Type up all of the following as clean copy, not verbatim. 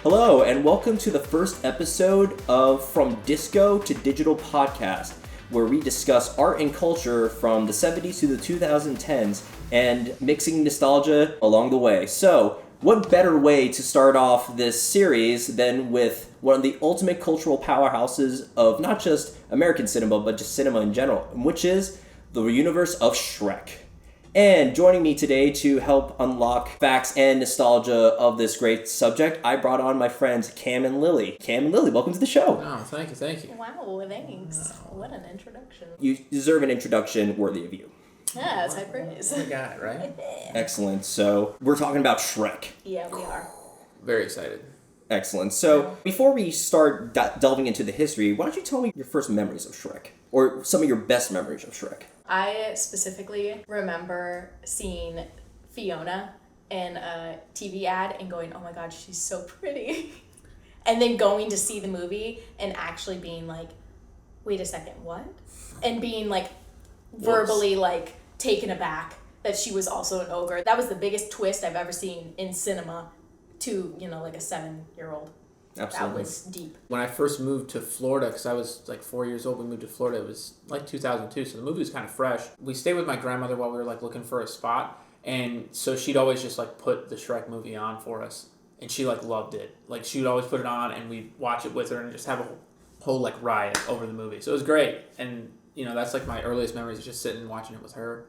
Hello, and welcome to the first episode of From Disco to Digital podcast, where we discuss art and culture from the 70s to the 2010s and mixing nostalgia along the way. So, what better way to start off this series than with one of the ultimate cultural powerhouses of not just American cinema, but just cinema in general, which is the universe of Shrek. And joining me today to help unlock facts and nostalgia of this great subject, I brought on my friends Cam and Lily. Cam and Lily, welcome to the show. Oh, thank you. Wow, thanks. What an introduction. You deserve an introduction worthy of you. Yeah, that's high praise. We got it, right? Excellent. So, we're talking about Shrek. Yeah, we are. Very excited. Excellent. So, before we start delving into the history, why don't you tell me your first memories of Shrek? Or some of your best memories of Shrek? I specifically remember seeing Fiona in a TV ad and going, oh my god, she's so pretty. And then going to see the movie and actually being like, wait a second, what? And being like, verbally like taken aback that she was also an ogre. That was the biggest twist I've ever seen in cinema to, like a 7-year-old. Absolutely. That was deep. When I first moved to Florida, because I was like 4 years old, we moved to Florida. It was like 2002, so the movie was kind of fresh. We stayed with my grandmother while we were like looking for a spot, and so she'd always just like put the Shrek movie on for us, and she like loved it. Like she would always put it on, and we'd watch it with her and just have a whole like riot over the movie. So it was great, and that's like my earliest memories of just sitting and watching it with her,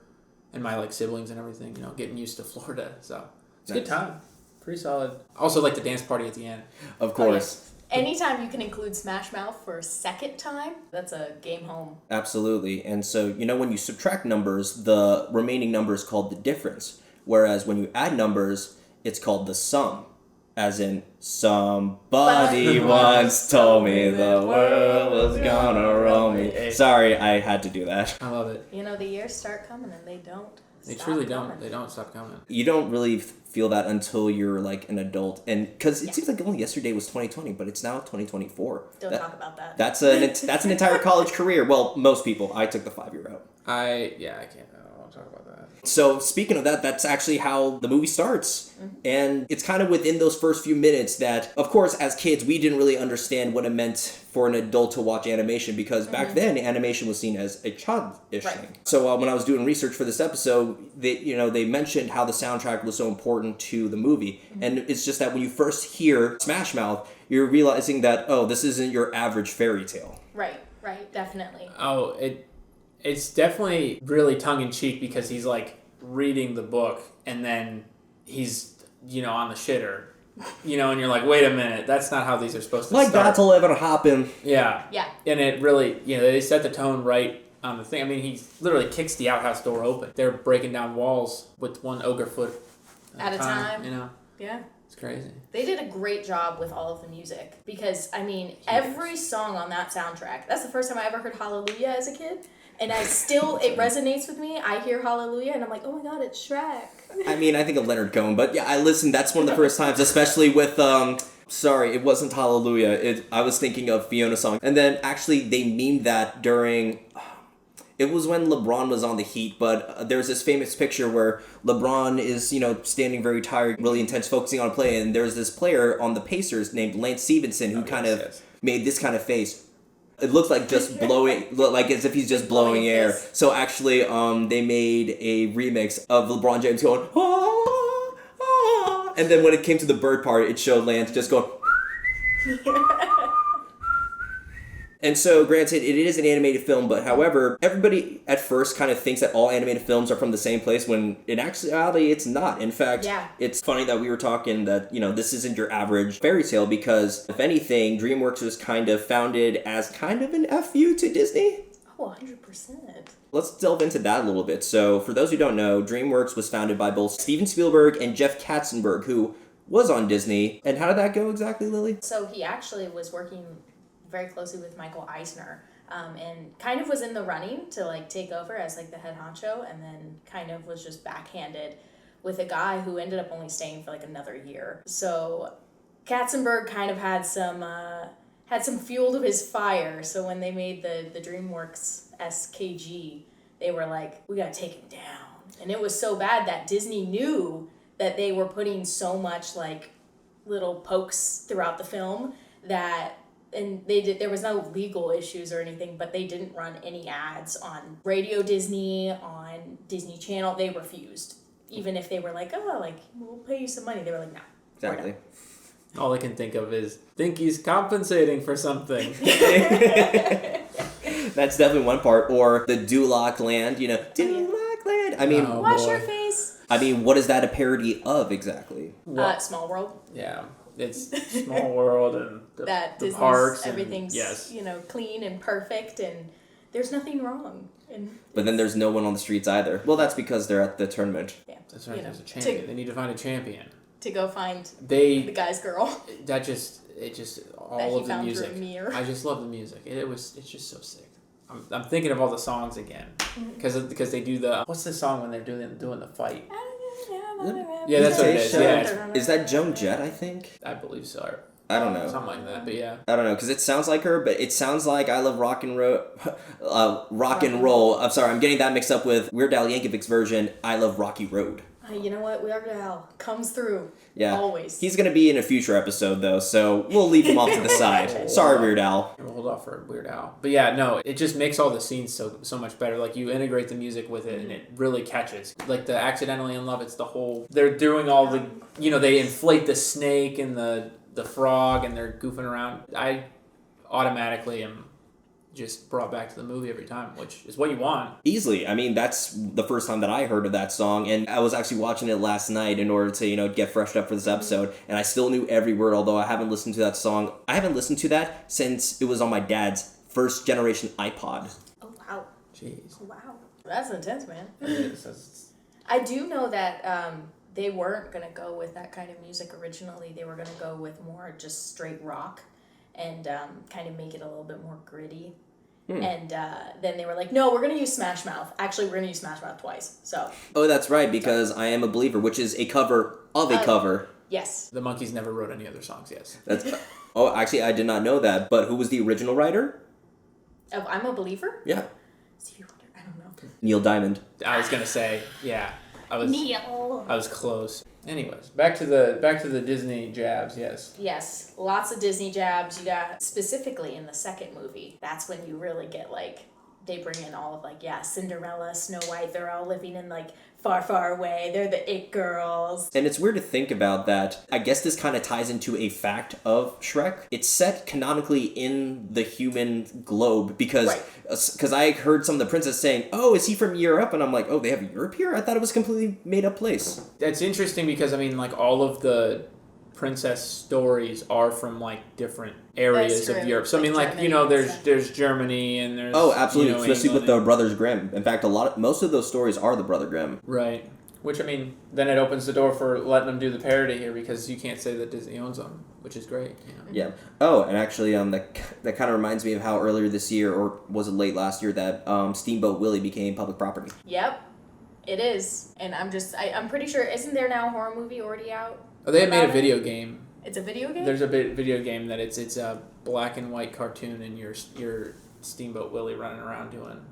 and my like siblings and everything. Getting used to Florida, so it's a good time. Pretty solid. Also, like the dance party at the end. Of course. Oh, yeah. Anytime you can include Smash Mouth for a second time, that's a game home. Absolutely. And so, when you subtract numbers, the remaining number is called the difference. Whereas when you add numbers, it's called the sum. As in, somebody once told me the world was gonna roll me. Sorry, I had to do that. I love it. The years start coming and they don't. They truly don't. They don't stop coming. You don't really feel that until you're like an adult, and because it seems like only yesterday was 2020, but it's now 2024. Don't talk about that. That's an entire college career. Well, most people. I took the 5-year route. I can't. I don't want to talk about that. So speaking of that, that's actually how the movie starts. Mm-hmm. And it's kind of within those first few minutes that, of course, as kids, we didn't really understand what it meant for an adult to watch animation because back then, animation was seen as a childish thing. So when I was doing research for this episode, they mentioned how the soundtrack was so important to the movie. Mm-hmm. And it's just that when you first hear Smash Mouth, you're realizing that, oh, this isn't your average fairy tale. Right, definitely. Oh, it's definitely really tongue-in-cheek because he's like reading the book and then he's on the shitter, and you're like, wait a minute, that's not how these are supposed to like start. that'll ever happen. Yeah And it really, they set the tone right on the thing. I mean, he literally kicks the outhouse door open. They're breaking down walls with one ogre foot at a time. Yeah, it's crazy. They did a great job with all of the music because every song on that soundtrack, that's the first time I ever heard Hallelujah as a kid. And it resonates with me. I hear Hallelujah and I'm like, oh my god, it's Shrek. I think of Leonard Cohen, but yeah, I listened. That's one of the first times, especially with, sorry, it wasn't Hallelujah. I was thinking of Fiona's song. And then actually they memed that during, it was when LeBron was on the Heat, but there's this famous picture where LeBron is, standing very tired, really intense, focusing on a play. And there's this player on the Pacers named Lance Stevenson who made this kind of face. It looks like just blowing, like as if he's just blowing air. So actually, they made a remix of LeBron James going, ah, ah. And then when it came to the bird part, it showed Lance just going. And so, granted, it is an animated film, but however, everybody at first kind of thinks that all animated films are from the same place when in actuality it's not. In fact, It's funny that we were talking that, this isn't your average fairy tale because, if anything, DreamWorks was kind of founded as kind of an FU to Disney. Oh, 100%. Let's delve into that a little bit. So, for those who don't know, DreamWorks was founded by both Steven Spielberg and Jeff Katzenberg, who was on Disney. And how did that go exactly, Lily? So, he actually was working very closely with Michael Eisner, and kind of was in the running to take over as the head honcho, and then kind of was just backhanded with a guy who ended up only staying for another year. So Katzenberg kind of had some fuel to his fire. So when they made the DreamWorks SKG, they were like, we gotta take him down. And it was so bad that Disney knew that they were putting so much little pokes throughout the film that, and there was no legal issues or anything, but they didn't run any ads on Radio Disney, on Disney Channel. They refused. Even if they were like, oh, like, we'll pay you some money. They were like, no. Exactly. All I can think of is, think he's compensating for something. That's definitely one part. Or the Duloc Land, Duloc Land. I mean, wash your face. I mean, what is that a parody of exactly? Small World. Yeah. It's Small World and the Disney's, parks. Everything's, yes. clean and perfect and there's nothing wrong. But then there's no one on the streets either. Well, that's because they're at the tournament. Yeah. That's right. There's a champion. They need to find a champion. To go find the guy's girl. It just all of the music. I just love the music. It's just so sick. I'm thinking of all the songs again because they do the what's the song when they're doing the fight? Yeah, that's what it is. Yeah, is that Joan Jett? I think. I believe so. I don't know. Something like that, but yeah. I don't know because it sounds like her, but it sounds like I Love Rock and Roll. I'm sorry, I'm getting that mixed up with Weird Al Yankovic's version. I Love Rocky Road. You know what? Weird Al comes through. Yeah. Always. He's going to be in a future episode, though, so we'll leave him off to the side. Sorry, Weird Al. We'll hold off for Weird Al. But yeah, no, it just makes all the scenes so much better. Like, you integrate the music with it, and it really catches. Like, the Accidentally in Love, it's the whole... They're doing all the... they inflate the snake and the frog, and they're goofing around. I automatically am just brought back to the movie every time, which is what you want. Easily. I mean, that's the first time that I heard of that song, and I was actually watching it last night in order to, get freshed up for this episode, and I still knew every word, although I haven't listened to that song. I haven't listened to that since it was on my dad's first generation iPod. Oh, wow. Jeez. Oh, wow. That's intense, man. It is. I do know that they weren't going to go with that kind of music originally. They were going to go with more just straight rock and kind of make it a little bit more gritty. And then they were like, no, we're going to use Smash Mouth. Actually, we're going to use Smash Mouth twice. So. Oh, that's right, because I Am a Believer, which is a cover of a cover. Yes. The Monkees never wrote any other songs, yes. Actually, I did not know that. But who was the original writer? Of I'm a Believer? Yeah. Stevie Wonder, I don't know. Neil Diamond. I was going to say, yeah. Neil. I was close. Anyways, back to the Disney jabs, yes. Yes, lots of Disney jabs. You got specifically in the second movie. That's when you really get they bring in all of Cinderella, Snow White. They're all living in far, far away. They're the it girls. And it's weird to think about that. I guess this kind of ties into a fact of Shrek. It's set canonically in the human globe because I heard some of the princess saying, oh, is he from Europe? And I'm like, oh, they have Europe here? I thought it was a completely made up place. That's interesting because, all of the princess stories are from different areas of Europe. So there's Germany and there's absolutely, especially with the Brothers Grimm. In fact, most of those stories are the Brother Grimm. Right. Which then it opens the door for letting them do the parody here because you can't say that Disney owns them, which is great. Yeah. Oh, and actually, that kind of reminds me of how earlier this year, or was it late last year, that Steamboat Willie became public property. Yep, it is, and I'm pretty sure isn't there now a horror movie already out? Oh, they had made a video game. It's a video game? There's a video game that it's a black and white cartoon and your Steamboat Willie running around doing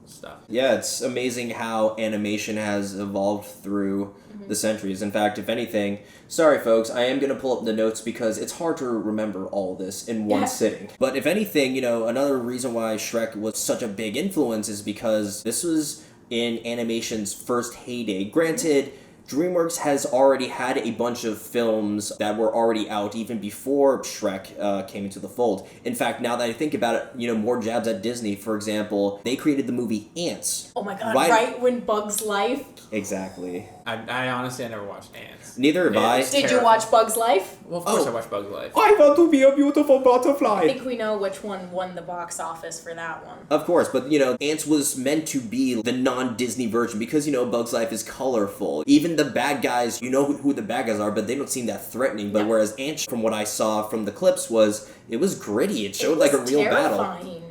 stuff. Yeah, it's amazing how animation has evolved through the centuries. In fact, if anything, sorry folks, I am going to pull up the notes because it's hard to remember all this in one sitting. But if anything, another reason why Shrek was such a big influence is because this was in animation's first heyday. Granted, DreamWorks has already had a bunch of films that were already out even before Shrek came into the fold. In fact, now that I think about it, more jabs at Disney. For example, they created the movie Ants. Oh my god, right when Bug's Life? Exactly. I honestly, I never watched Ants. Neither have I. Did you watch Bug's Life? Well, of course I watched Bug's Life. I want to be a beautiful butterfly. I think we know which one won the box office for that one. Of course, but Ants was meant to be the non-Disney version because, Bug's Life is colorful. Even the bad guys, who the bad guys are, but they don't seem that threatening. But whereas Ants, from what I saw from the clips, it was gritty. It showed a real battle.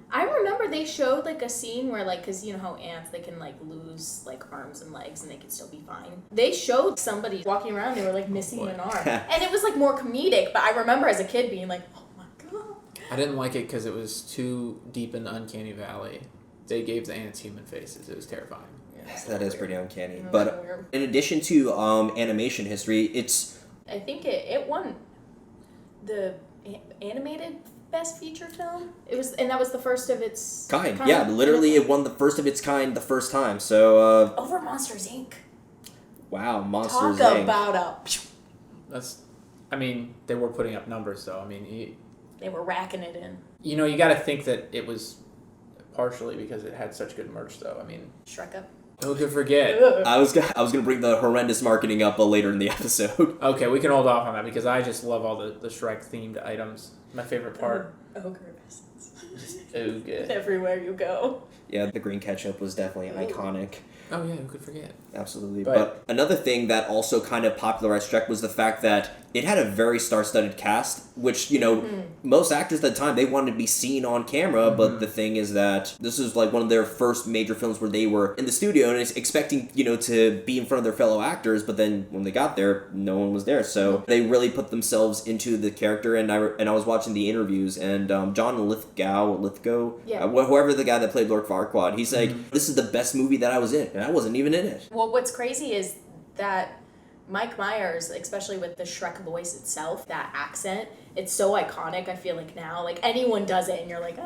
I remember they showed a scene where because you know how ants, they can lose arms and legs and they can still be fine. They showed somebody walking around, they were missing an arm. And it was more comedic, but I remember as a kid being oh my god. I didn't like it because it was too deep in the uncanny valley. They gave the ants human faces. It was terrifying. Yes, that is pretty uncanny. But in addition to animation history, it's I think it won the animated best feature film. And that was the first of its kind. Yeah, literally it won the first of its kind the first time. So over Monsters Inc. Wow, Monsters Talk Inc. about I mean, they were putting up numbers, though. I mean, they were racking it in. You know, you got to think that it was partially because it had such good merch, though. I mean, Shrek up. who could forget? I was gonna bring the horrendous marketing up later in the episode. Okay, we can hold off on that because I just love all the Shrek themed items. My favorite part. Ogre essence. Just ogre. Everywhere you go. Yeah, the green ketchup was definitely iconic. Oh yeah, who could forget? Absolutely. But another thing that also kind of popularized Shrek was the fact that it had a very star-studded cast, which, you know, most actors at the time, they wanted to be seen on camera, but the thing is that this is like one of their first major films where they were in the studio and expecting, you know, to be in front of their fellow actors, but then when they got there, no one was there. So they really put themselves into the character, and I was watching the interviews, and John Lithgow, whoever the guy that played Lord Farquaad, he's like, this is the best movie that I was in, and I wasn't even in it. Well, what's crazy is that Mike Myers, especially with the Shrek voice itself, that accent, it's so iconic, I feel like now. Like, anyone does it and you're like,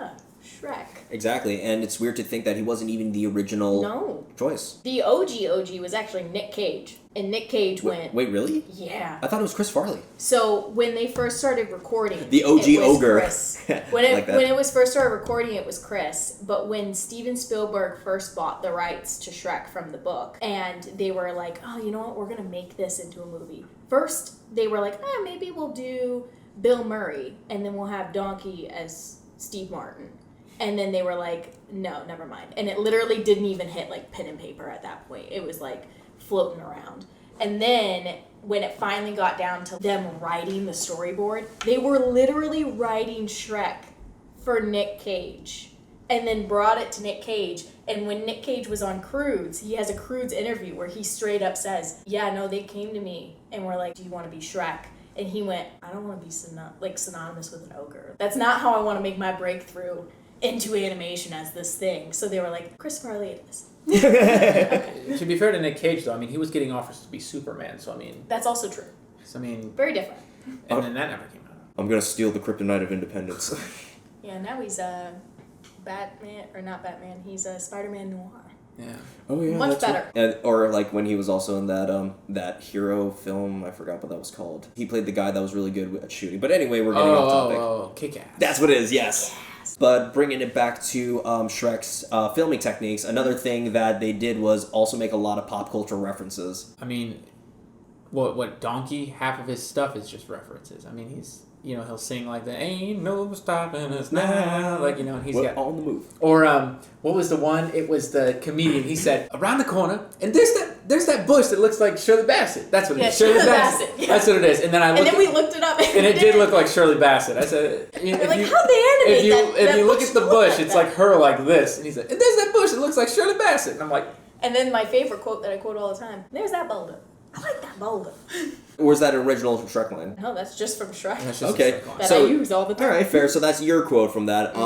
Shrek. Exactly, and it's weird to think that he wasn't even the original choice. The OG was actually Nick Cage. And Nick Cage went... Wait, really? Yeah. I thought it was Chris Farley. So, when they first started recording... The OG ogre. Chris. When it was first started recording, it was Chris. But when Steven Spielberg first bought the rights to Shrek from the book, and they were like, oh, you know what? We're going to make this into a movie. First, they were like, maybe we'll do Bill Murray, and then we'll have Donkey as Steve Martin. And then they were like, no, never mind. And it literally didn't even hit, like, pen and paper at that point. It was, like, floating around. And then when it finally got down to them writing the storyboard, they were literally writing Shrek for Nick Cage. And then brought it to Nick Cage. And when Nick Cage was on Croods, he has a Croods interview where he straight up says, yeah, no, they came to me and were like, do you want to be Shrek? And he went, I don't want to be synonymous with an ogre. That's not how I want to make my breakthrough into animation as this thing. So they were like, Chris Farley it is. To be fair to Nick Cage, though, I mean, he was getting offers to be Superman, so I mean... That's also true. So, I mean... Very different. And then that never came out. I'm gonna steal the Kryptonite of Independence. Yeah, now he's Batman, or not Batman, he's Spider-Man Noir. Yeah. Oh yeah, much better. Right. And, or like when he was also in that hero film, I forgot what that was called. He played the guy that was really good at shooting. But anyway, we're getting off topic. Oh, Kick-Ass. That's what it is. Yes. But bringing it back to Shrek's filming techniques, another thing that they did was also make a lot of pop culture references. I mean, what Donkey? Half of his stuff is just references. I mean, he's... You know, he'll sing like the "Ain't no stopping us now," like, you know, and he's got on the move. Or what was the one? It was the comedian. He said, "Around the corner, and there's that bush that looks like Shirley Bassett." That's what it is. Shirley Bassett. Yeah. That's what it is. And then we looked it up, and it did look like Shirley Bassett. I said, "How'd they animate that?" If you look at the bush, it's like her like this, and he said, "And there's that bush that looks like Shirley Bassett," and I'm like. And then my favorite quote that I quote all the time: "There's that boulder. I like that boulder." Or was that original Shrek line? No, that's just from Shrek. Just okay, that I use all the time. All right, fair. So that's your quote from that.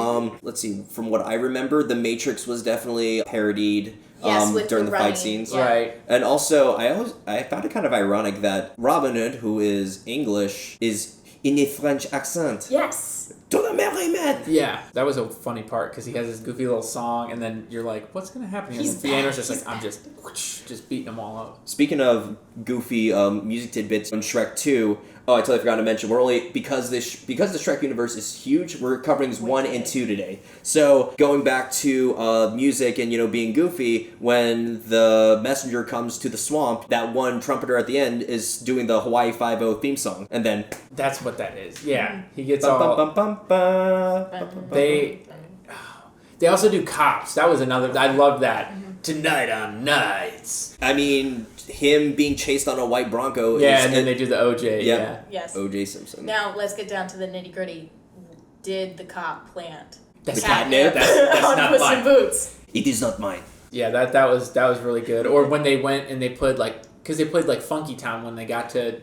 Let's see. From what I remember, The Matrix was definitely parodied during the fight scenes. Yeah. Right. And also, I found it kind of ironic that Robin Hood, who is English, is in a French accent. Yes. To the merry-men. Yeah, that was a funny part because he has this goofy little song, and then you're like, "What's gonna happen here?" And Piano's just like, "I'm just beating them all up." Speaking of goofy music tidbits on Shrek 2, I totally forgot to mention, we're only because the Shrek universe is huge, we're covering 1 and 2 today. So going back to music and being goofy, when the messenger comes to the swamp, that one trumpeter at the end is doing the Hawaii 5-0 theme song, and then that's what that is. Yeah, he gets They also do Cops. That was another. I love that. Tonight on Nights. I mean, him being chased on a white Bronco. Yeah, and then they do the OJ. Yeah. Yes. OJ Simpson. Now let's get down to the nitty gritty. Did the cop plant the catnip? That's on not Puss mine. in Boots? It is not mine. Yeah, that was really good. Or when they went and they put like because they played like Funky Town when they got to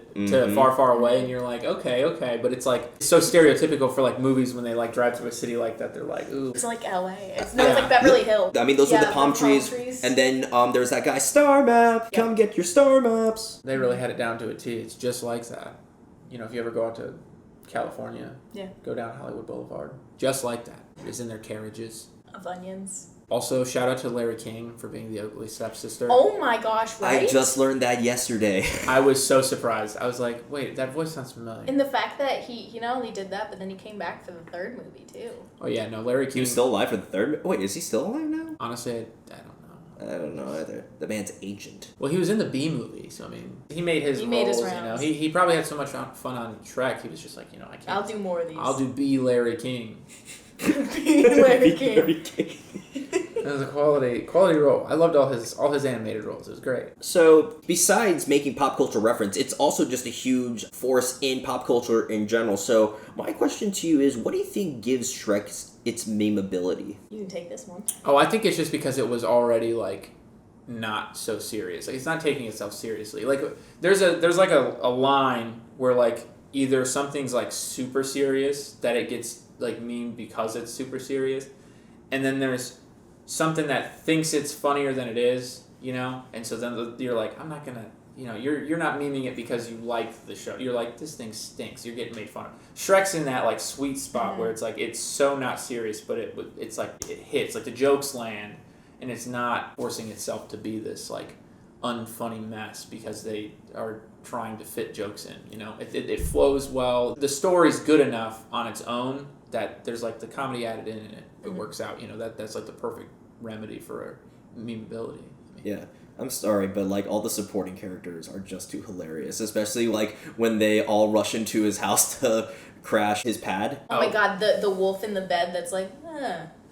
Far Far Away, and you're like, okay, but it's like it's so stereotypical for like movies when they like drive through a city like that. They're like, ooh, it's like LA. It's like Beverly Hills. I mean, those were the palm trees, and then there's that guy Star Map. Come get your star maps. They really had it down to a T. It's just like that. You know, if you ever go out to California, go down Hollywood Boulevard, just like that. It's in their carriages of onions. Also, shout out to Larry King for being the ugly stepsister. Oh my gosh, right? I just learned that yesterday. I was so surprised. I was like, wait, that voice sounds familiar. And the fact that he not only did that, but then he came back for the third movie, too. Oh, yeah, no, Larry King. He was still alive for the third... Wait, is he still alive now? Honestly, I don't know. I don't know either. The man's ancient. Well, he was in the B movie, so I mean, he made his rounds. You know, he probably had so much fun on Shrek. He was just like, you know, I can't. I'll do more of these. I'll do B. Larry King. B. Larry King. Larry King. It was a quality role. I loved all his animated roles. It was great. So, besides making pop culture reference, it's also just a huge force in pop culture in general. So, my question to you is, what do you think gives Shrek its memeability? You can take this one. Oh, I think it's just because it was already like not so serious. Like it's not taking itself seriously. Like there's like a line where like either something's like super serious that it gets like memed because it's super serious, and then there's something that thinks it's funnier than it is, you know? And so then you're like, I'm not gonna, you know, you're not memeing it because you like the show. You're like, this thing stinks. You're getting made fun of. Shrek's in that like sweet spot where it's like it's so not serious, but it's like it hits, like the jokes land, and it's not forcing itself to be this like unfunny mess because they are trying to fit jokes in. You know, it flows well. The story's good enough on its own that there's like the comedy added in it. It works out. You know, that's like the perfect remedy for memeability. I mean, yeah. I'm sorry, but like all the supporting characters are just too hilarious, especially like when they all rush into his house to crash his pad. Oh my god, the wolf in the bed that's like,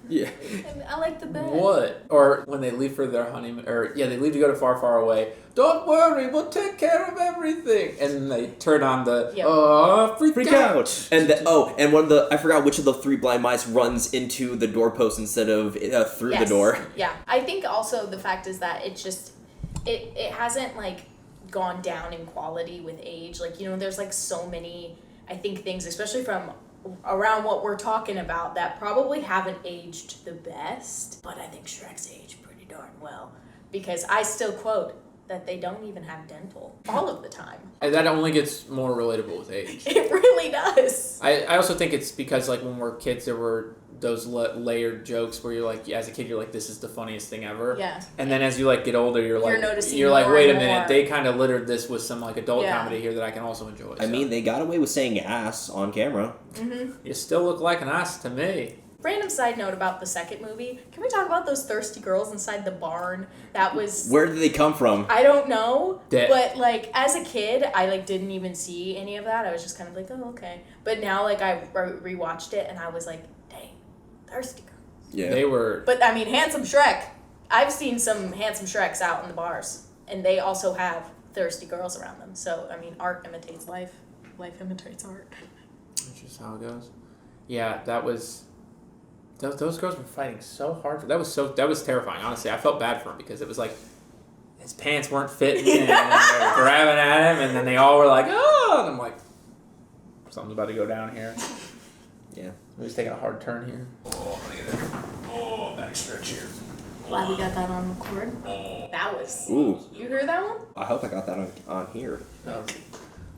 yeah. I like the bed. What? Or when they leave for their honeymoon, or they leave to go to Far, Far Away. Don't worry, we'll take care of everything. And they turn on the freak out. And and one of the I forgot which of the three blind mice runs into the doorpost instead of through the door. Yeah, I think also the fact is that it's just it hasn't like gone down in quality with age. Like, you know, there's like so many I think things, especially from around what we're talking about, that probably haven't aged the best, but I think Shrek's aged pretty darn well, because I still quote that they don't even have dental all of the time. And that only gets more relatable with age. It really does. I also think it's because like when we're kids there were those layered jokes where you're like, as a kid you're like, this is the funniest thing ever. Yeah. And then as you like get older you're like noticing you're like, more wait a and minute, more. they kind of littered this with some like adult comedy here that I can also enjoy. I mean, they got away with saying ass on camera. You still look like an ass to me. Random side note about the second movie. Can we talk about those thirsty girls inside the barn? That was... Where did they come from? I don't know. Dead. But, like, as a kid, I, like, didn't even see any of that. I was just kind of like, oh, okay. But now, like, I rewatched it, and I was like, dang, thirsty girls. Yeah. They were... But, I mean, Handsome Shrek. I've seen some Handsome Shreks out in the bars. And they also have thirsty girls around them. So, I mean, art imitates life. Life imitates art. That's just how it goes. Yeah, that was... Those girls were fighting so hard. That was terrifying, honestly. I felt bad for him because it was like his pants weren't fitting and they were grabbing at him and then they all were like, oh! And I'm like, something's about to go down here. Yeah. He's taking a hard turn here. Oh, look at that. Oh, back stretch here. Glad we got that on record. That was... Ooh. You heard that one? I hope I got that on here. That was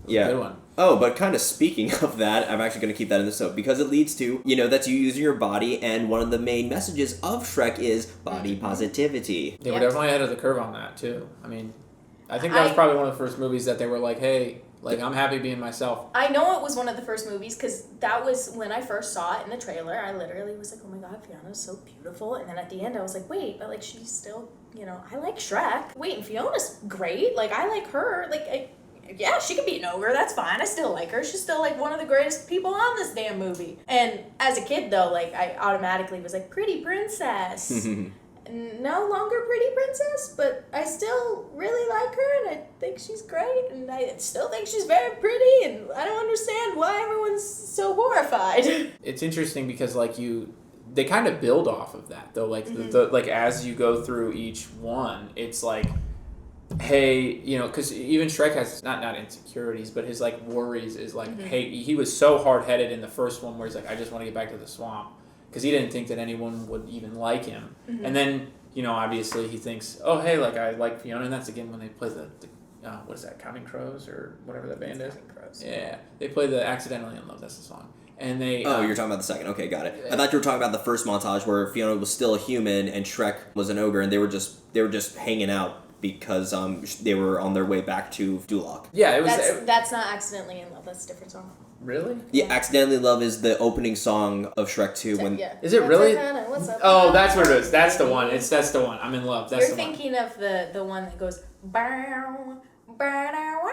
Yeah. a good one. Oh, but kind of speaking of that, I'm actually going to keep that in this note because it leads to, you know, that's you using your body, and one of the main messages of Shrek is body positivity. They were definitely ahead of the curve on that, too. I mean, I think that was probably one of the first movies that they were like, hey, like, I'm happy being myself. I know it was one of the first movies because that was when I first saw it in the trailer. I literally was like, oh my god, Fiona's so beautiful. And then at the end, I was like, wait, but like, she's still, you know, I like Shrek. Wait, and Fiona's great. Like, I like her. Like, yeah, she could be an ogre. That's fine. I still like her. She's still, like, one of the greatest people on this damn movie. And as a kid, though, like, I automatically was like, pretty princess. No longer pretty princess, but I still really like her, and I think she's great, and I still think she's very pretty, and I don't understand why everyone's so horrified. It's interesting because, like, they kind of build off of that, though. Like, the like as you go through each one, it's like hey, because even Shrek has not insecurities, but his like worries is like, hey, he was so hard headed in the first one where he's like, I just want to get back to the swamp, because he didn't think that anyone would even like him, and then obviously he thinks, oh hey, like I like Fiona, and that's again when they play the what is that, Counting Crows or whatever that band is. Crows. Yeah, they play the Accidentally in Love. That's the song. And they. Oh, you're talking about the second. Okay, got it. I thought you were talking about the first montage where Fiona was still a human and Shrek was an ogre, and they were just hanging out because they were on their way back to Duloc. Yeah, it was. That's not Accidentally in Love. That's a different song. Really? Yeah, Accidentally Love is the opening song of Shrek 2. Is it really? What's up? Oh, that's what it is. That's the one. That's the one. I'm in love. That's You're the one. thinking of the one that goes bow, bow, bow.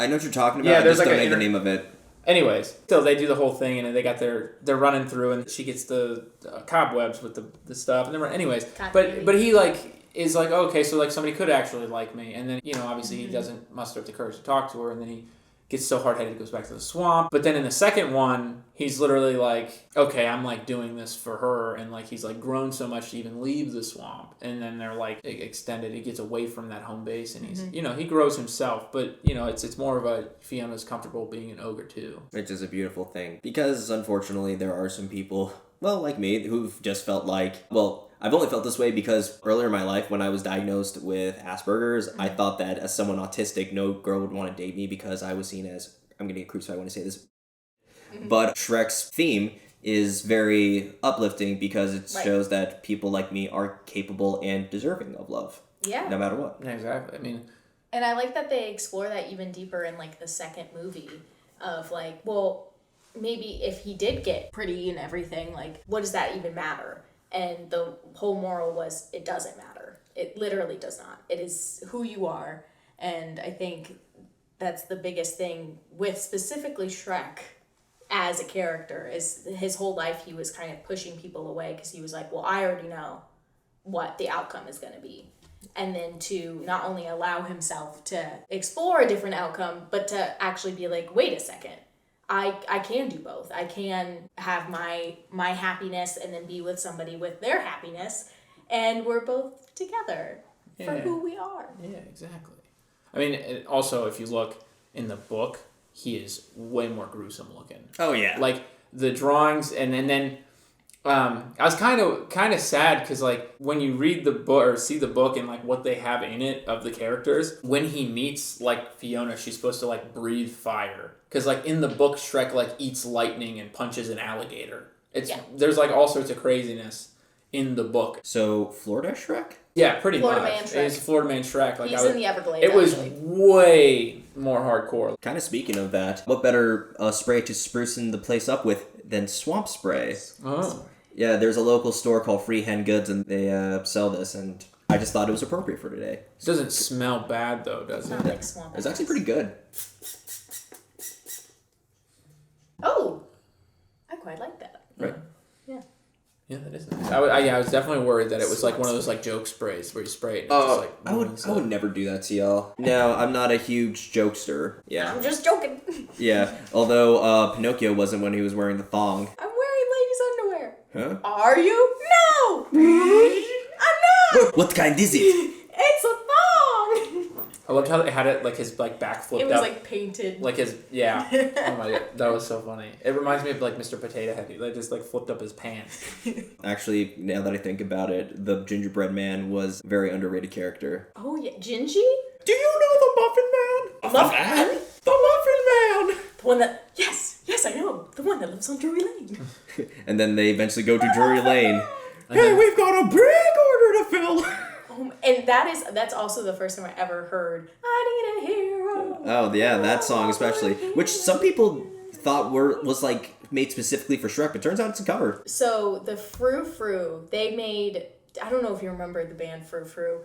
I know what you're talking about. Yeah, I there's just like don't a know the name of it. Anyways, so they do the whole thing, and they got they're running through, and she gets the cobwebs with the stuff, and then anyways, but he like is like, okay, so like somebody could actually like me, and then obviously he doesn't muster up the courage to talk to her, and then he gets so hard-headed he goes back to the swamp. But then in the second one, he's literally like, okay, I'm like doing this for her, and like he's like grown so much to even leave the swamp, and then they're like extended, he gets away from that home base, and he's he grows himself, but it's more of a Fiona's comfortable being an ogre too, which is a beautiful thing, because unfortunately there are some people, well, like me, who've just felt like, well, I've only felt this way because earlier in my life when I was diagnosed with Asperger's, I thought that as someone autistic, no girl would want to date me because I was seen as, I'm going to get crucified when I say this, but Shrek's theme is very uplifting because it shows that people like me are capable and deserving of love. Yeah. No matter what. Yeah, exactly. I mean... And I like that they explore that even deeper in like the second movie of like, well, maybe if he did get pretty and everything, like, what does that even matter? And the whole moral was, it doesn't matter. It literally does not. It is who you are. And I think that's the biggest thing with specifically Shrek as a character, is his whole life he was kind of pushing people away because he was like, well, I already know what the outcome is going to be. And then to not only allow himself to explore a different outcome, but to actually be like, wait a second. I can do both. I can have my happiness and then be with somebody with their happiness, and we're both together for who we are. Yeah, exactly. I mean, also, if you look in the book, he is way more gruesome looking. Oh, yeah. Like, the drawings, and then I was kind of sad because like when you read the book or see the book and like what they have in it of the characters, when he meets like Fiona, she's supposed to like breathe fire because like in the book Shrek like eats lightning and punches an alligator. There's like all sorts of craziness in the book. So Florida Shrek? Yeah, pretty Florida much. Man Shrek. It's Florida Man Shrek. Like He's in the Everglades. It was actually way more hardcore. Kind of speaking of that, what better spray to sprucing the place up with than swamp spray? Oh. Yeah, there's a local store called Free Hen Goods, and they sell this, and I just thought it was appropriate for today. It doesn't smell bad, though, does it? Not like swamp. It's actually pretty good. Oh, I quite like that. Right. Yeah. Yeah, that is nice. I was definitely worried that it was like one of those like joke sprays where you spray it. And it's just, like, I would never do that to y'all. No, I'm not a huge jokester. Yeah. I'm just joking. Yeah, although Pinocchio wasn't when he was wearing the thong. I'm wearing ladies' underwear. Huh? Are you? No! I'm not! What kind is it? It's a thong! I loved how they had it like his like back flipped It was up. like painted. Like his, yeah. Oh my god, that was so funny. It reminds me of like Mr. Potato Head. He like, just like flipped up his pants. Actually, now that I think about it, the gingerbread man was a very underrated character. Oh yeah, Gingy? Do you know the Muffin Man? Muffin? The Muffin Man! The one that, yes, I know. The one that lives on Drury Lane. And then they eventually go to Drury Lane. Hey, we've got a big order to fill! And that's also the first time I ever heard, I need a hero. Oh, yeah, that song especially. Which some people thought was like made specifically for Shrek, but turns out it's a cover. So the Frou Frou, they made, I don't know if you remember the band Frou Frou,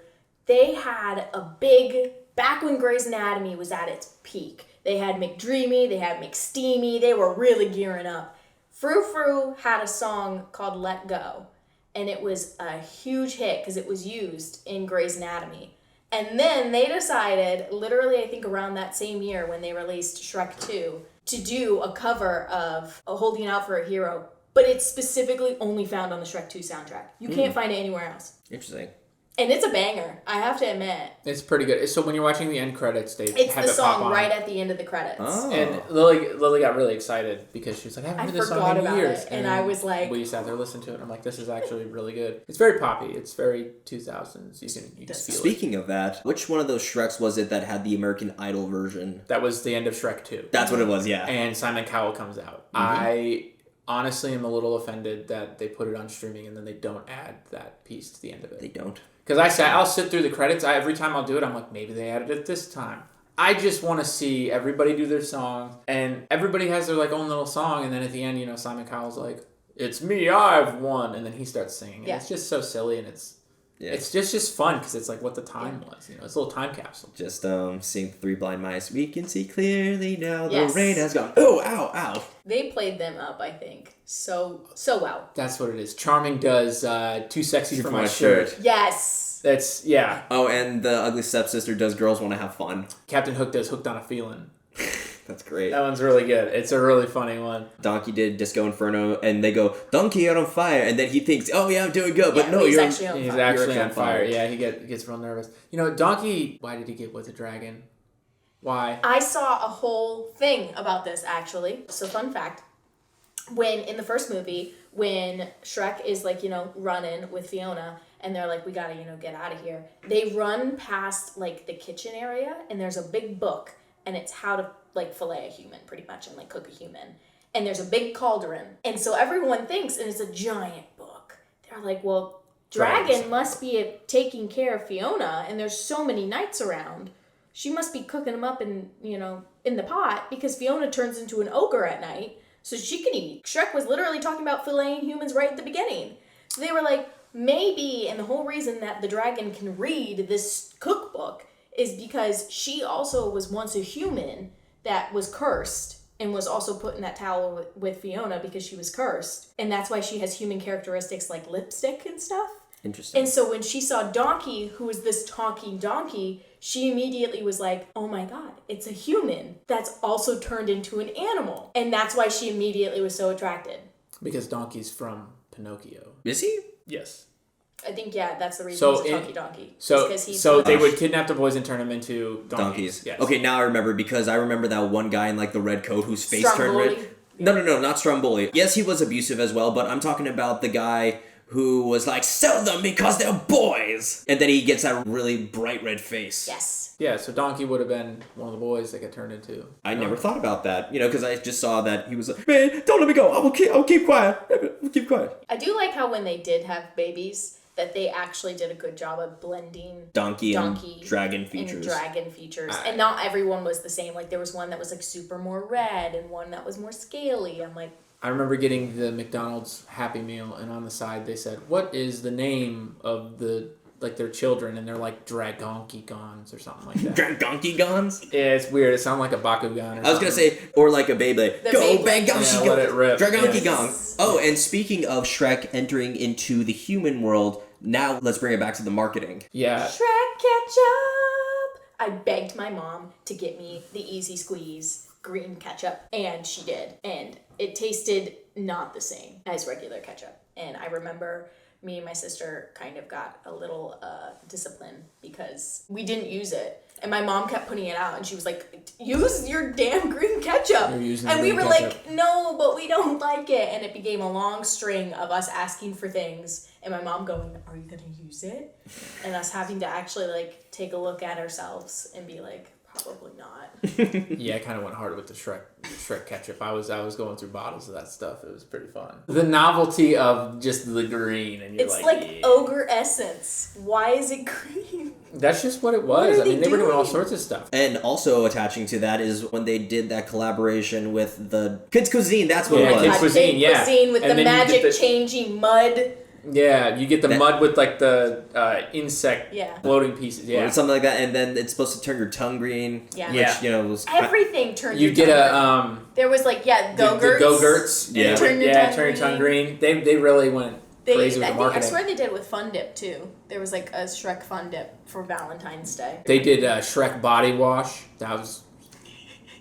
they had a big, back when Grey's Anatomy was at its peak, they had McDreamy, they had McSteamy, they were really gearing up. Frou Frou had a song called Let Go, and it was a huge hit because it was used in Grey's Anatomy. And then they decided, literally I think around that same year when they released Shrek 2, to do a cover of Holding Out for a Hero, but it's specifically only found on the Shrek 2 soundtrack. You can't find it anywhere else. Interesting. And it's a banger, I have to admit. It's pretty good. So when you're watching the end credits, they It's have the it pop song on. right at the end of the credits. Oh. And Lily got really excited because she was like, I haven't heard this forgot song in about years. it, and I was like... We sat there listening to it, and I'm like, this is actually really good. It's very poppy. It's very 2000s. You can feel it. Speaking of that, which one of those Shreks was it that had the American Idol version? That was the end of Shrek 2. That's what it was, yeah. And Simon Cowell comes out. I honestly am a little offended that they put it on streaming and then they don't add that piece to the end of it. They don't. Because I'll sit through the credits. Every time I'll do it, I'm like, maybe they added it this time. I just want to see everybody do their song, and everybody has their like own little song, and then at the end, Simon Cowell's like, "It's me, I've won," and then he starts singing. Yeah. It's just so silly, and it's just fun because it's like what the time was. It's a little time capsule. Just seeing Three Blind Mice. We can see clearly now. Yes. The rain has gone. Oh, ow, ow. They played them up, I think, so well. That's what it is. Charming does Too Sexy for My Shirt. Yes. That's, yeah. Oh, and the Ugly Stepsister does Girls Want to Have Fun. Captain Hook does Hooked on a Feeling. That's great. That one's really good. It's a really funny one. Donkey did Disco Inferno, and they go, Donkey, you're on fire. And then he thinks, oh, yeah, I'm doing good. But Yeah, no, he's you're actually on He's fire. actually You're on fire. Yeah, he gets real nervous. Donkey, why did he get with a dragon? Why? I saw a whole thing about this, actually. So, fun fact. In the first movie, when Shrek is, running with Fiona, and they're like, we gotta, get out of here. They run past, the kitchen area, and there's a big book, and it's how to, fillet a human, pretty much, and, cook a human. And there's a big cauldron. And so everyone thinks, and it's a giant book. They're like, well, Dragon must be taking care of Fiona, and there's so many knights around. She must be cooking them up in the pot, because Fiona turns into an ogre at night, so she can eat. Shrek was literally talking about filleting humans right at the beginning. So they were like, maybe, and the whole reason that the dragon can read this cookbook is because she also was once a human that was cursed and was also put in that tower with Fiona because she was cursed. And that's why she has human characteristics like lipstick and stuff. Interesting. And so when she saw Donkey, who was this talking donkey, she immediately was like, oh my god, it's a human that's also turned into an animal. And that's why she immediately was so attracted. Because Donkey's from Pinocchio. Is he? Yes. I think, that's the reason he's a talky donkey. So they would kidnap the boys and turn them into donkeys. Yes. Okay, now I remember, because I remember that one guy in the red coat whose face turned red. No, not Stromboli. Yes, he was abusive as well, but I'm talking about the guy who was like, sell them because they're boys! And then he gets that really bright red face. Yes. Yeah, so Donkey would have been one of the boys that got turned into. I never thought about that, because I just saw that he was like, man, don't let me go, I'll keep quiet. I'll keep quiet. I do like how when they did have babies, that they actually did a good job of blending Donkey and dragon features. And not everyone was the same. There was one that was super more red and one that was more scaly. I'm like, I remember getting the McDonald's Happy Meal, and on the side they said, what is the name of their children? And they're like Dragonkygons or something like that. Dragonkygons? Yeah, it's weird. It sounded like a Bakugan or I was going to say, or like a Beyblade. Go, Dragonkygons! Yeah, let it rip. Dragonkygons! Yes. Oh, and speaking of Shrek entering into the human world, now let's bring it back to the marketing. Yeah. Shrek ketchup! I begged my mom to get me the Easy Squeeze green ketchup, and she did. And it tasted not the same as regular ketchup. And I remember me and my sister kind of got a little disciplined because we didn't use it. And my mom kept putting it out, and she was like, use your damn green ketchup. You're using and we green were ketchup. like, no, but we don't like it. And it became a long string of us asking for things, and my mom going, are you going to use it? And us having to actually, take a look at ourselves and be like, probably not. Yeah, I kind of went hard with the Shrek ketchup. I was going through bottles of that stuff. It was pretty fun. The novelty of just the green, and you're It's yeah. ogre essence. Why is it green? That's just what it was. What are they were doing all doing? sorts of stuff. And also attaching to that is when they did that collaboration with the Kids Cuisine, that's what Yeah, it was. Kids Cuisine, Kid yeah. Cuisine with And the then you get magic changing mud. Yeah, you get the That- mud with the insect Yeah. floating pieces. Or Yeah. something like that, and then it's supposed to turn your tongue green. Yeah. Which, Yeah. was... Everything turned You your get tongue green. a There was the Go-Gurts. Go-Gurts. Yeah. Turn your tongue green. They really went crazy with the I marketing. swear they did it with Fun Dip too. There was a Shrek Fun Dip for Valentine's Day. They did Shrek body wash. That was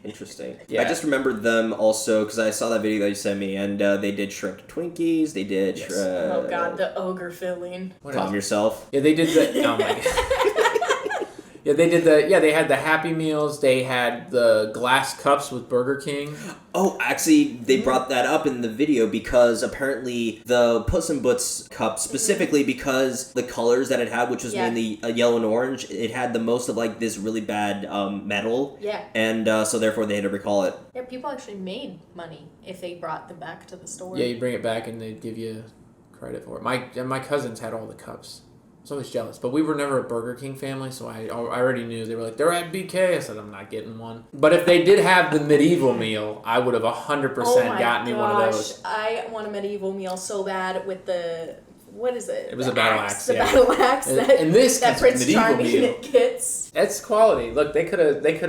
Interesting. Yeah. I just remembered them also because I saw that video that you sent me, and they did Shrek Twinkies. They did Yes. Oh god, the ogre filling. What Calm else? Yourself. Yeah, they did the. Oh my god. Yeah, they did the. Yeah, they had the Happy Meals. They had the glass cups with Burger King. Oh, actually, they brought that up in the video because apparently the Puss in Boots cup, specifically because the colors that it had, which was mainly yellow and orange, it had the most of like this really bad metal. Yeah. And so therefore they had to recall it. Yeah, people actually made money if they brought them back to the store. Yeah, you bring it back and they'd give you credit for it. My cousins had all the cups. I was always jealous, but we were never a Burger King family, so I already knew. They were like, they're at BK. I said, I'm not getting one. But if they did have the medieval meal, I would have 100% gotten me one of those. I want a medieval meal so bad with the, what is it? It was The a battle axe, The yeah. battle axe And this that Prince medieval Charming meal. gets. That's quality. Look, they could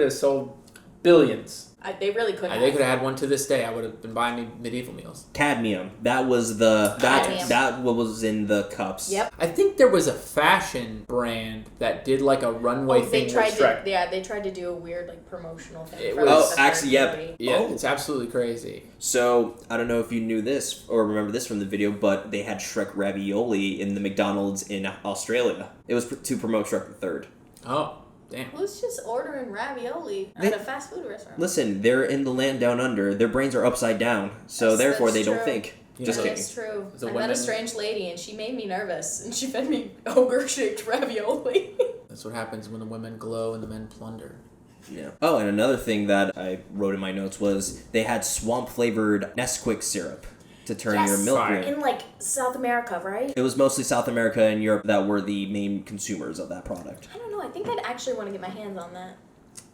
have sold billions. They really couldn't. They could have had one to this day. I would have been buying me medieval meals. Cadmium. That was the Cadmium. that was in the cups. Yep. I think there was a fashion brand that did like a runway thing with Shrek. They tried to do a weird like promotional thing. It for was- the Oh, third actually, yep. movie. Yeah, Oh. it's absolutely crazy. So, I don't know if you knew this or remember this from the video, but they had Shrek ravioli in the McDonald's in Australia. It was to promote Shrek the Third. Oh, damn. Who's just ordering ravioli They- at a fast food restaurant? Listen, they're in the land down under. Their brains are upside down, so That's- therefore that's they don't true. think. Yeah. Just kidding. It's true. The I met women- a strange lady and she made me nervous and she fed me ogre-shaped ravioli. That's what happens when the women glow and the men plunder. Yeah. Oh, and another thing that I wrote in my notes was they had swamp-flavored Nesquik syrup to turn your milk Fire. green. In like South America, right? It was mostly South America and Europe that were the main consumers of that product. I don't know. I think I'd actually want to get my hands on that.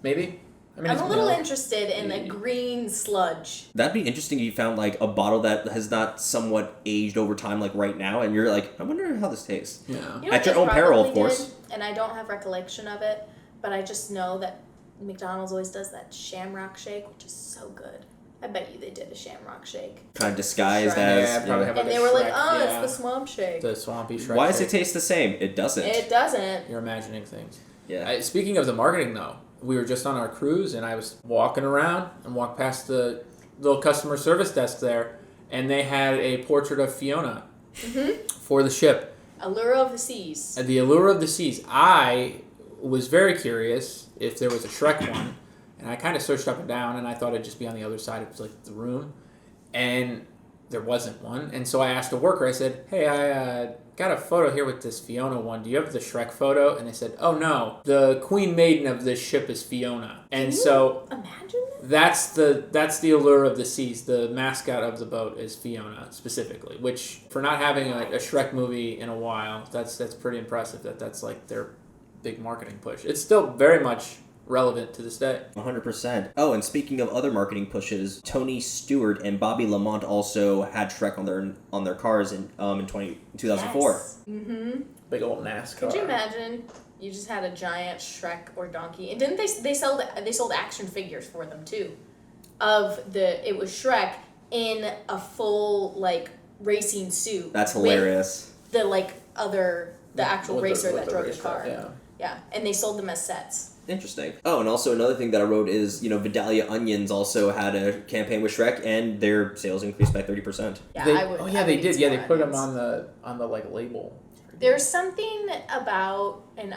Maybe? I mean, I'm it's a little milk. interested in the green sludge. That'd be interesting if you found like a bottle that has not somewhat aged over time, like right now, and you're like, I wonder how this tastes. Yeah. You know At what your they own peril, of probably course. did? And I don't have recollection of it, but I just know that McDonald's always does that shamrock shake, which is so good. I bet you they did a shamrock shake. Kind of disguised Shrek. as. Yeah, probably have And like they a were like, Shrek, oh, yeah. it's the swamp shake. The swampy Shrek. Why does it shake. taste the same? It doesn't. It doesn't. You're imagining things. Yeah. Speaking of the marketing, though, we were just on our cruise, and I was walking around and walked past the little customer service desk there, and they had a portrait of Fiona for the ship. Allure of the Seas. The Allure of the Seas. I was very curious if there was a Shrek one, and I kind of searched up and down, and I thought it'd just be on the other side of like the room, and there wasn't one. And so I asked a worker. I said, "Hey, I got a photo here with this Fiona one. Do you have the Shrek photo?" And they said, "Oh no, the Queen Maiden of this ship is Fiona." And so Imagine that. that's the Allure of the Seas. The mascot of the boat is Fiona specifically, which for not having like a Shrek movie in a while, that's pretty impressive. That's like their big marketing push. It's still very much relevant to this day. 100%. Oh, and speaking of other marketing pushes, Tony Stewart and Bobby Lamont also had Shrek on their cars in 2004. Yes. Mm-hmm. Big old NASCAR. Could you imagine? You just had a giant Shrek or donkey, and didn't they sold action figures for them too? It was Shrek in a full like racing suit. That's with hilarious. The actual With racer with that drove the race car. truck, Yeah, and they sold them as sets. Interesting. Oh, and also another thing that I wrote is, Vidalia Onions also had a campaign with Shrek, and their sales increased by 30%. Yeah, They, I would. they eat did. some Yeah, they put them onions. on the like label. There's something about, and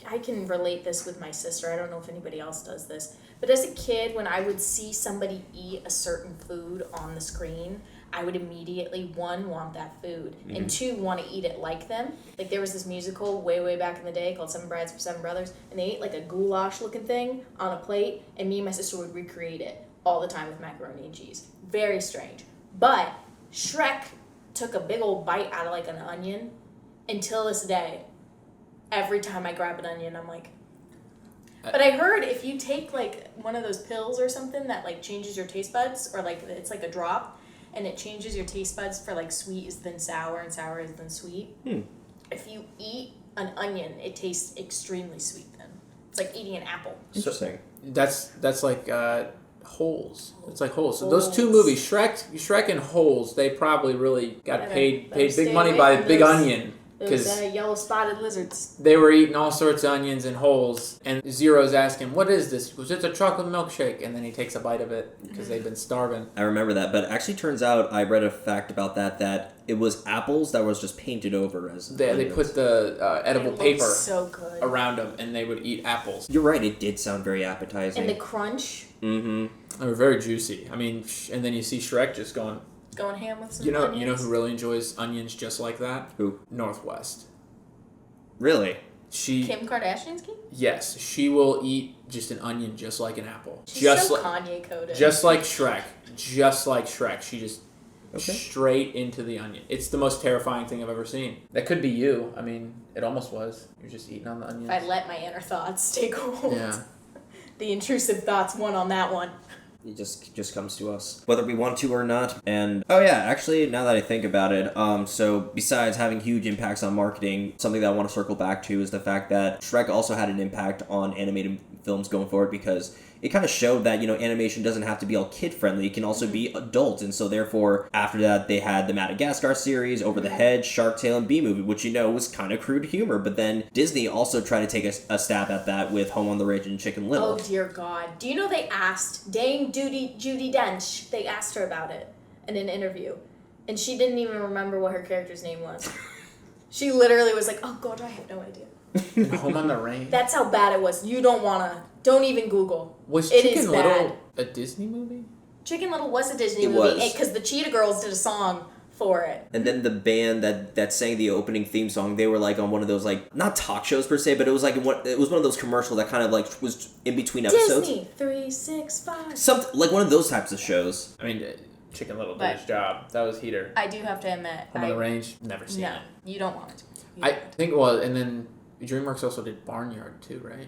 I can relate this with my sister. I don't know if anybody else does this, but as a kid, when I would see somebody eat a certain food on the screen, I would immediately, one, want that food, and two, want to eat it like them. Like there was this musical way back in the day called Seven Brides for Seven Brothers, and they ate like a goulash-looking thing on a plate, and me and my sister would recreate it all the time with macaroni and cheese. Very strange. But Shrek took a big old bite out of like an onion. Until this day, every time I grab an onion, I'm like. But I heard if you take like one of those pills or something that like changes your taste buds, or like it's like a drop, and it changes your taste buds for like sweet is then sour and sour is then sweet. If you eat an onion, it tastes extremely sweet then. It's like eating an apple. Interesting. That's like Holes. It's like Holes. So those two Holes. movies, Shrek and Holes, they probably really got Better paid stay big money away by from Big those- Onion. Because Those yellow spotted lizards. they were eating all sorts of onions in holes, and Zero's asking, "What is this?" He goes, "It's a chocolate milkshake," and then he takes a bite of it because they've been starving. I remember that, but actually turns out I read a fact about that it was apples that was just painted over as They onions. put the edible It paper looks so good. around them, and they would eat apples. You're right, it did sound very appetizing. And the crunch. Mm-hmm. They were very juicy. I mean, and then you see Shrek just going. Going ham with some You know onions. who really enjoys onions just like that? Who? Northwest. Really? She Kim Kardashian's kid? Yes, she will eat just an onion just like an apple. She's just so like Kanye coded. just like Shrek. Just like Shrek. She just Okay. straight into the onion. It's the most terrifying thing I've ever seen. That could be you. I mean, it almost was. You're just eating on the onions. If I let my inner thoughts take hold. Yeah. The intrusive thoughts won on that one. It just comes to us, whether we want to or not. And oh yeah, actually, now that I think about it, so besides having huge impacts on marketing, something that I want to circle back to is the fact that Shrek also had an impact on animated films going forward, because it kind of showed that, animation doesn't have to be all kid friendly; it can also be adult. And so therefore, after that, they had the Madagascar series, Over the Hedge, Shark Tale, and Bee Movie, which was kind of crude humor. But then Disney also tried to take a stab at that with Home on the Range and Chicken Little. Oh dear God! Do you know they asked Dame Judi Dench? They asked her about it in an interview, and she didn't even remember what her character's name was. She literally was like, "Oh God, I have no idea." Home on the Range. That's how bad it was. You don't even Google. Was It Chicken is Little bad. a Disney movie? Chicken Little was a Disney It movie was. because the Cheetah Girls did a song for it. And then the band that sang the opening theme song, they were like on one of those, like, not talk shows per se, but it was like one of those commercials that kind of like was in between episodes. Disney 365. Something like one of those types of shows. I mean, Chicken Little did But- his job. That was heater. I do have to admit, Home on the Range. Never seen no, it. you don't want it. You I don't. think and then DreamWorks also did Barnyard too, right?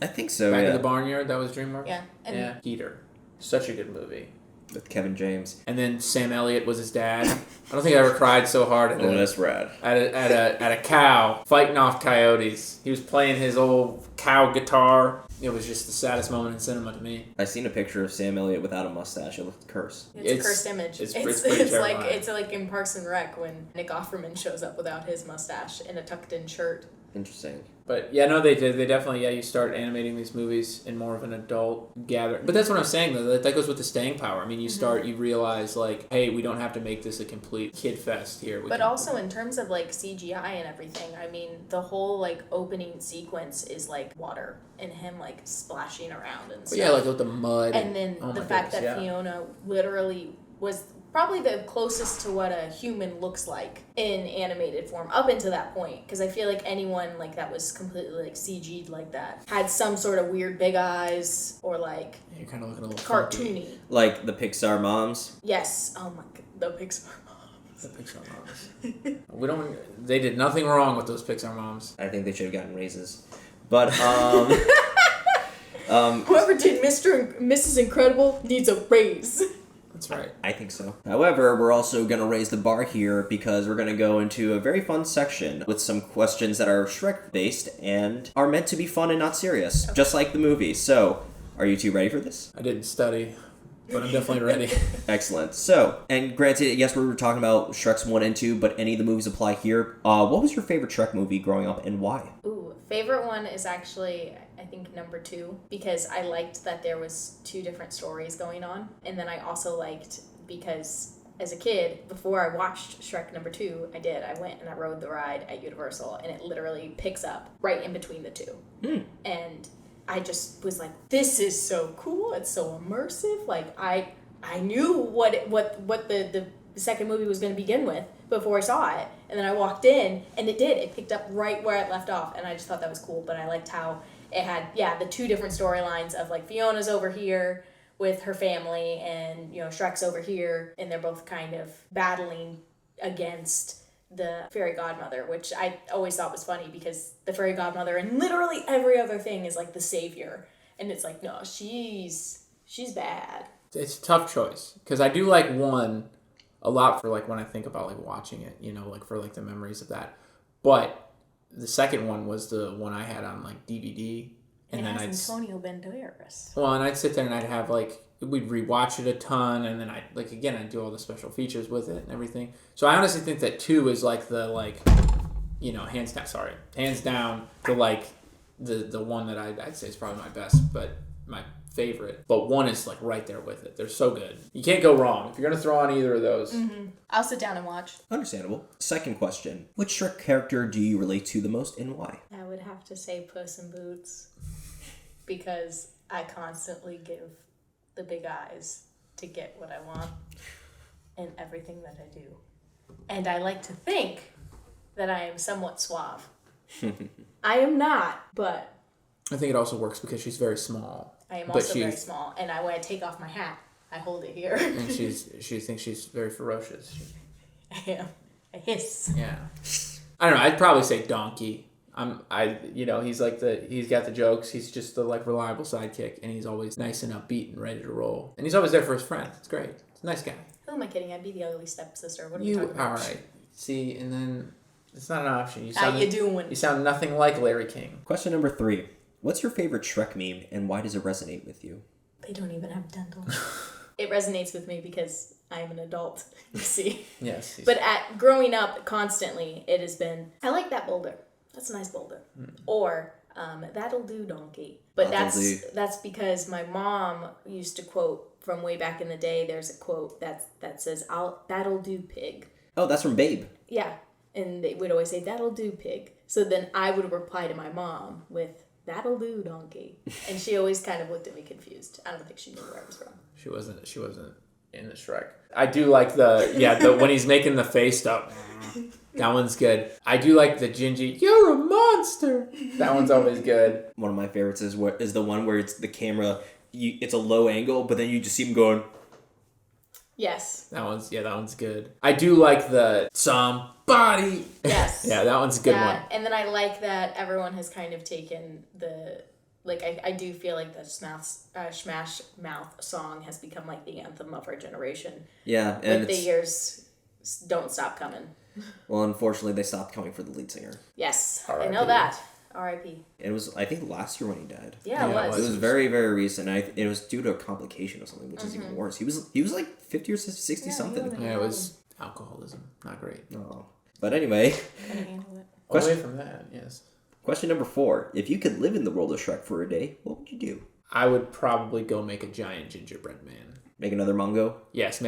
I think so. Back yeah. in the Barnyard, that was DreamWorks. Yeah, and Yeah. Heater. Such a good movie. With Kevin James. And then Sam Elliott was his dad. I don't think I ever cried so hard at, rad. at a cow fighting off coyotes. He was playing his old cow guitar. It was just the saddest moment in cinema to me. I seen a picture of Sam Elliott without a mustache. It looked cursed. It's a cursed image. it's It's, pretty it's like terrifying. it's like in Parks and Rec when Nick Offerman shows up without his mustache in a tucked-in shirt. Interesting. But yeah, no, they did. They definitely, you start animating these movies in more of an adult gathering. But that's what I'm saying, though. That goes with the staying power. I mean, you realize, like, hey, we don't have to make this a complete kid fest here. But also in terms of like CGI and everything, I mean, the whole like opening sequence is like water and him like splashing around and But stuff. yeah, like with the mud. And then oh the my fact goodness, that yeah. Fiona literally was probably the closest to what a human looks like in animated form up until that point, because I feel like anyone like that was completely like CG'd like that had some sort of weird big eyes or like You're kind of looking a little cartoony. funky. Like the Pixar moms. Yes. Oh my god, the Pixar. The Pixar moms. They did nothing wrong with those Pixar moms. I think they should have gotten raises. But Whoever did Mr. and Mrs. Incredible needs a raise. That's right. I think so. However, we're also going to raise the bar here because we're going to go into a very fun section with some questions that are Shrek-based and are meant to be fun and not serious, just like the movie. So, are you two ready for this? I didn't study, but I'm definitely ready. Excellent. So, and granted, yes, we were talking about Shreks 1 and 2, but any of the movies apply here. What was your favorite Shrek movie growing up and why? Ooh, favorite one is actually, I think, number 2, because I liked that there was 2 different stories going on. And then I also liked, because as a kid, before I watched Shrek number 2, I went and I rode the ride at Universal, and it literally picks up right in between the 2. And I just was like, this is so cool, it's so immersive. Like, I knew what the second movie was going to begin with before I saw it. And then I walked in, and it picked up right where it left off, and I just thought that was cool. But I liked how it had, the 2 different storylines of, like, Fiona's over here with her family, and, Shrek's over here, and they're both kind of battling against the fairy godmother, which I always thought was funny because the fairy godmother and literally every other thing is, like, the savior. And it's like, no, she's bad. It's a tough choice, because I do like 1 a lot for, like, when I think about, like, watching it, like, for, like, the memories of that. But the second one was the one I had on, like, DVD. And then Antonio Banderas. Well, and I'd sit there and I'd have, like, we'd rewatch it a ton, and then I'd do all the special features with it and everything. So I honestly think that 2 is, like, the, like, hands down, the one that I'd say is probably my best, but my favorite. But 1 is like right there with it. They're so good. You can't go wrong if you're gonna throw on either of those. I'll sit down and watch. Understandable. Second question. Which Shrek character do you relate to the most and why? I would have to say Puss in Boots because I constantly give the big eyes to get what I want in everything that I do. And I like to think that I am somewhat suave. I am not, but I think it also works because she's very small. I am also very small, and when I take off my hat, I hold it here. And she thinks she's very ferocious. I am. I hiss. Yeah. I don't know. I'd probably say Donkey. He's he's got the jokes. He's just the reliable sidekick, and he's always nice and upbeat and ready to roll. And he's always there for his friends. It's great. It's a nice guy. Who am I kidding? I'd be the ugly stepsister. What are you talking about? All right. See, and then it's not an option. How you doing? You sound nothing like Larry King. Question number 3. What's your favorite Shrek meme, and why does it resonate with you? They don't even have dental. It resonates with me because I am an adult, you see. Yes. But growing up constantly, it has been, I like that boulder. That's a nice boulder. Or, that'll do, donkey. But that's because my mom used to quote from way back in the day. There's a quote that says, that'll do, pig. Oh, that's from Babe. Yeah. And they would always say, that'll do, pig. So then I would reply to my mom with, that'll do, donkey. And she always kind of looked at me confused. I don't think she knew where I was from. She wasn't in the Shrek. I do like when he's making the face stuff. That one's good. I do like the Gingy, you're a monster. That one's always good. One of my favorites is the one where it's the camera, it's a low angle, but then you just see him going. Yes. That one's good. I do like the somebody. Yes. Yeah, that one's a good one. And then I like that everyone has kind of taken the, I do feel like the Smash Mouth song has become like the anthem of our generation. Yeah, and the years don't stop coming. Well, unfortunately, they stopped coming for the lead singer. Yes, R.I.P. I know that. R.I.P. It was, I think, last year when he died. Yeah, it was. It was very, very recent. It was due to a complication or something, which is even worse. He was like 50 or 60 something. Yeah, it was alcoholism. Not great. Oh. But anyway. Couldn't handle it. Away from that, yes. Question number 4. If you could live in the world of Shrek for a day, what would you do? I would probably go make a giant gingerbread man. Make another Mongo? Yes,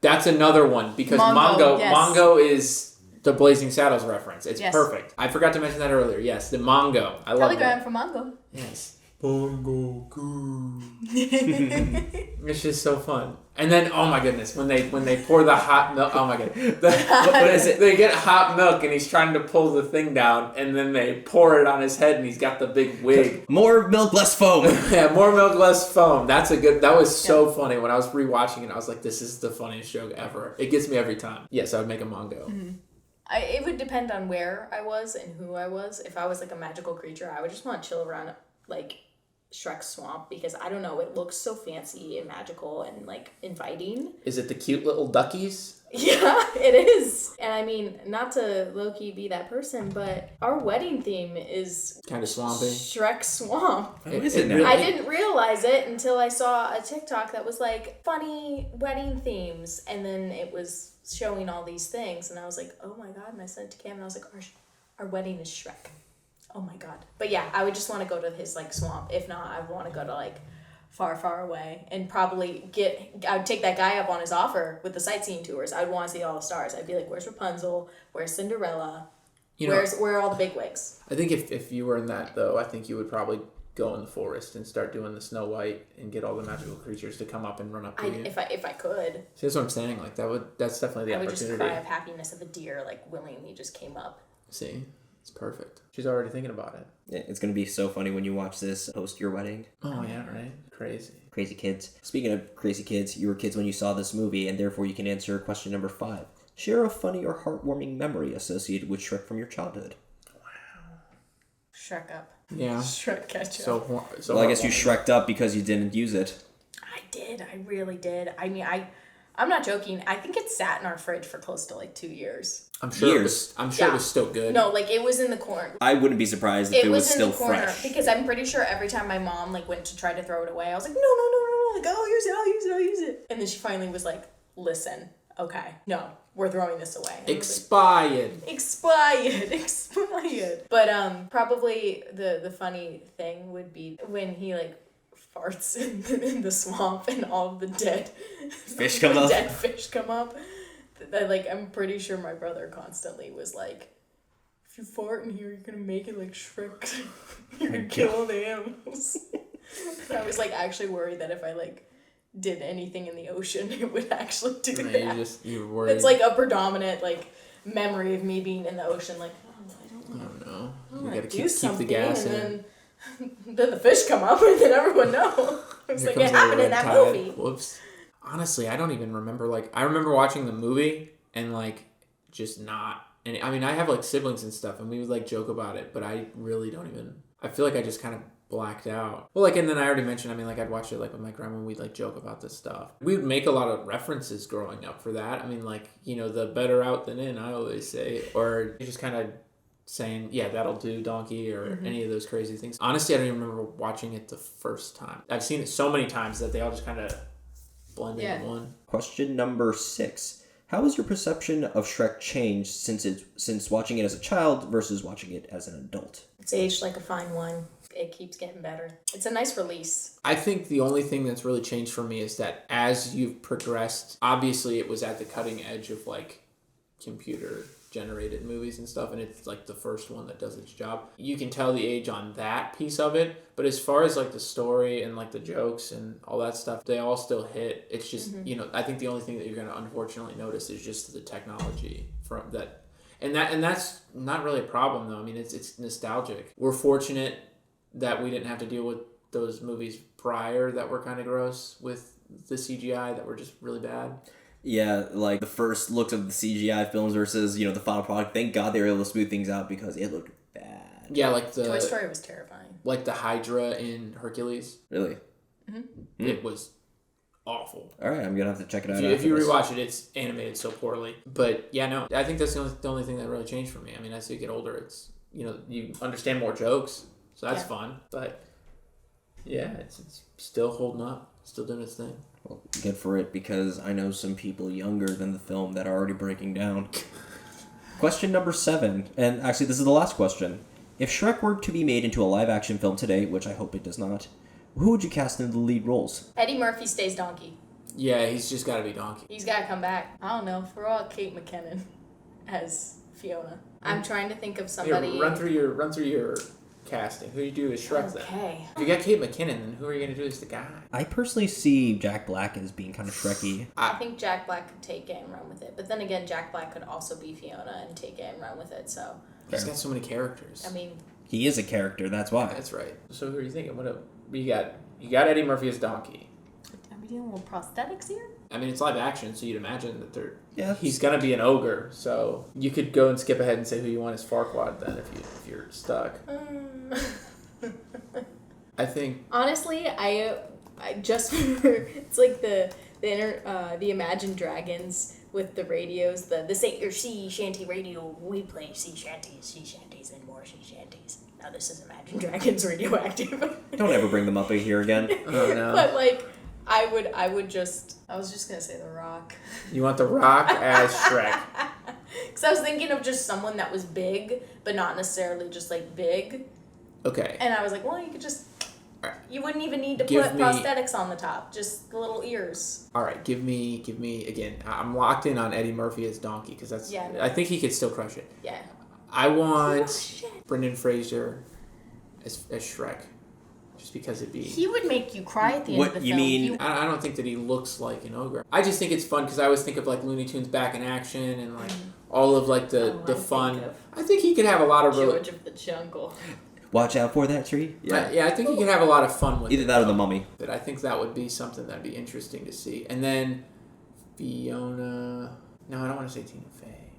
that's another one because Mongo, yes. Mongo is the Blazing Saddles reference. It's yes. perfect. I forgot to mention that earlier. Yes, the Mongo. I love that. Telegram from Mongo. Yes. Bongo Goo. It's just so fun. And then, oh my goodness, when they pour the hot milk, oh my goodness. What is it? They get hot milk and he's trying to pull the thing down and then they pour it on his head and he's got the big wig. More milk, less foam. Yeah, more milk, less foam. That was so funny. When I was rewatching it, I was like, this is the funniest joke ever. It gets me every time. Yes, I would make a Mongo. Mm-hmm. It would depend on where I was and who I was. If I was like a magical creature, I would just want to chill around like Shrek's swamp because I don't know, it looks so fancy and magical and like inviting. Is it the cute little duckies? Yeah, it is. And I mean, not to low-key be that person, but our wedding theme is kind of swampy. Shrek Swamp. Oh, is it now? I didn't realize it until I saw a TikTok that was like funny wedding themes, and then it was showing all these things, and I was like, oh my god, and I sent it to Cam, and I was like, our wedding is Shrek. Oh my god. But yeah, I would just want to go to his like swamp. If not, I would want to go to like far, far away and probably I would take that guy up on his offer with the sightseeing tours. I would want to see all the stars. I'd be like, where's Rapunzel? Where's Cinderella? Where are all the big wigs? I think if you were in that though, I think you would probably go in the forest and start doing the Snow White and get all the magical creatures to come up and run up to you. If I could. See, that's what I'm saying. Like that's definitely the opportunity. I would just cry of happiness if a deer like willingly just came up. See? It's perfect. She's already thinking about it. Yeah, it's going to be so funny when you watch this post your wedding. Oh, yeah, right? Crazy. Crazy kids. Speaking of crazy kids, you were kids when you saw this movie, and therefore you can answer question number 5. Share a funny or heartwarming memory associated with Shrek from your childhood. Wow. Shrek up. Yeah. Shrek catch up. So well, I guess you Shrek'd up because you didn't use it. I did. I really did. I mean, I'm not joking. I think it sat in our fridge for close to like 2 years. I'm sure it was still good. No, like it was in the corner. I wouldn't be surprised if it was still fresh. Because I'm pretty sure every time my mom like went to try to throw it away, I was like, no, like I'll use it, like I'll use it. And then she finally was like, listen, okay, no, we're throwing this away. And I was Expired. like, expired. But probably the funny thing would be when he like farts in the swamp and all of the dead Fish come up. Dead fish come up. Like I'm pretty sure my brother constantly was like, if you fart in here, you're gonna make it like Shrek. You're gonna kill all the animals. I was like actually worried that if I like did anything in the ocean, it would actually do that. You're worried. It's like a predominant like memory of me being in the ocean. Like, I don't know. I You want gotta to keep the gas in. and then the fish come up, and then everyone knows. It's Here like it comes happened the in red that tide. movie. Whoops. Honestly, I don't even remember. Like, I remember watching the movie and like just not. And I mean, I have like siblings and stuff, and we would like joke about it, but I really don't even. I feel like I just kind of blacked out. Well, like, and then I already mentioned, I mean, like, I'd watch it like with my grandma, and we'd like joke about this stuff. We'd make a lot of references growing up for that. I mean, like, you know, the better out than in, I always say, or just kind of saying, yeah, that'll do, donkey, or any of those crazy things. Honestly, I don't even remember watching it the first time. I've seen it so many times that they all just kind of blend into one. Question number 6. How has your perception of Shrek changed since watching it as a child versus watching it as an adult? It's aged like a fine wine. It keeps getting better. It's a nice release. I think the only thing that's really changed for me is that as you've progressed, obviously it was at the cutting edge of like computer generated movies and stuff, and it's like the first one that does its job. You can tell the age on that piece of it, but as far as like the story and like the jokes and all that stuff, they all still hit. It's just, you know, I think the only thing that you're going to unfortunately notice is just the technology from that. And that's not really a problem though. I mean, it's nostalgic. We're fortunate that we didn't have to deal with those movies prior that were kind of gross with the CGI that were just really bad. Yeah, like the first looks of the CGI films versus, you know, the final product. Thank God they were able to smooth things out because it looked bad. Yeah, like the Toy Story was terrifying. Like the Hydra in Hercules. Really? It was awful. All right, I'm gonna have to check it out. If you after this. rewatch it, it's animated so poorly. But yeah, no, I think that's the only thing that really changed for me. I mean, as you get older, it's, you know, you understand more jokes, so that's fun. But yeah, it's still holding up, still doing its thing. Well, good for it, because I know some people younger than the film that are already breaking down. Question number 7, and actually this is the last question. If Shrek were to be made into a live-action film today, which I hope it does not, who would you cast in the lead roles? Eddie Murphy stays Donkey. Yeah, he's just got to be Donkey. He's got to come back. I don't know. Throw out Kate McKinnon as Fiona. I'm trying to think of somebody. Here, run through your casting. Who do you do as Shrek then? Okay. If you got Kate McKinnon, then who are you going to do as the guy? I personally see Jack Black as being kind of Shreky. I think Jack Black could take it and run with it. But then again, Jack Black could also be Fiona and take it and run with it. So, He's got so many characters. I mean, He is a character, that's why. That's right. So who are you thinking? You got Eddie Murphy as Donkey. are we doing little prosthetics here? I mean, it's live action, so you'd imagine that Yeah. he's gonna be an ogre. So you could go and skip ahead and say who you want as Farquaad then, if you're stuck. I think Honestly, I just it's like the Imagine Dragons with the radios. This ain't your sea shanty radio. We play sea shanties, and more sea shanties. Now this is Imagine Dragons radioactive. Don't ever bring them up here again. oh no, But like, I was just gonna say The Rock. you want The Rock as Shrek. Because I was thinking of just someone that was big, but not necessarily just like big. Okay. And I was like, well, you could just. You wouldn't even need to Give put me- prosthetics on the top, just the little ears. All right. Give me again. I'm locked in on Eddie Murphy as Donkey because that's. Yeah. I think he could still crush it. Yeah. I want Oh, shit. Brendan Fraser as Shrek, just because it'd be. He would make you cry at the end What, of the you film. mean- I don't think that he looks like an ogre. I just think it's fun because I always think of like Looney Tunes back in action and like all of like the I fun. think of I think he could have a lot of really. George of the Jungle. Watch out for that tree. Yeah, I think he could have a lot of fun with Either it. that or the though. Mummy. But I think that would be something that'd be interesting to see. And then Fiona. No, I don't want to say Tina Fey.